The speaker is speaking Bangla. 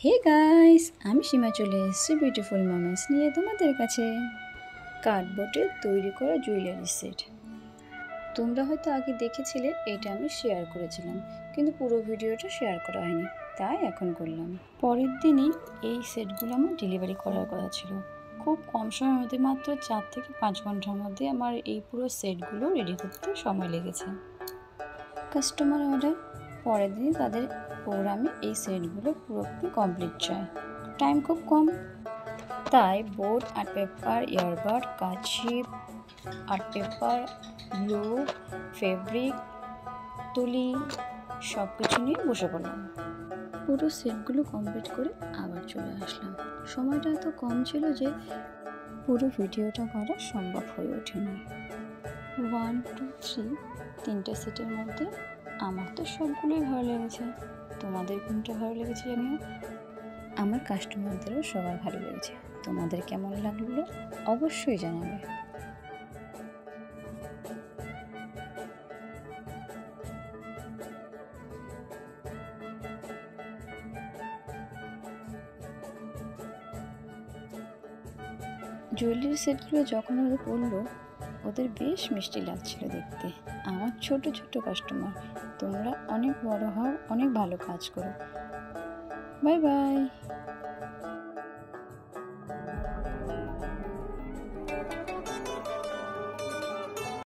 হে গাইস, আমি সীমা চলে এসেছি বিউটিফুল মোমেন্টস নিয়ে তোমাদের কাছে। কার্ডবোর্ডের তৈরি করা জুয়েলারি সেট। তোমরা হয়তো আগে দেখেছিলে, এটা আমি শেয়ার করেছিলাম, কিন্তু পুরো ভিডিওটা শেয়ার করা হয়নি, তাই এখন করলাম। পরের দিনই এই সেটগুলো আমার ডেলিভারি করার কথা ছিল। খুব কম সময়ের মধ্যে, মাত্র 4 থেকে 5 ঘন্টার মধ্যে আমার এই পুরো সেটগুলো রেডি করতে সময় লেগেছে। কাস্টমার অর্ডার, পরের দিনই তাদের প্রোগ্রামে এই সেটগুলো পুরোপুরি কমপ্লিট চায়। টাইম খুব কম, তাই বোর্ড আর পেপার, ইয়ারবাড, কাঁচি, আর্ট পেপার, গ্লু, ফেব্রিক, তুলি সব কিছু নিয়ে বসে পড়লাম। পুরো সেটগুলো কমপ্লিট করে আবার চলে আসলাম। সময়টা এত কম ছিল যে পুরো ভিডিওটা করা সম্ভব হয়ে ওঠেনি। 1, 2, 3 তিনটে সেটের মধ্যে আমার তো সবগুলোই ভালো লেগেছে। তোমাদের কোনটা ভালো লেগেছে জানিও। আমার কাস্টমারদেরও সবার ভালো লেগেছে। তোমাদের কেমন লাগলো অবশ্যই জানাবে। জুয়েলারি সেটগুলো যখন ওদের পড়লো, ওদের বেশ মিষ্টি লাগছিল দেখতে। আমার ছোট ছোট কাস্টমার, তোমরা অনেক বড় হও, অনেক ভালো কাজ করো। Bye bye.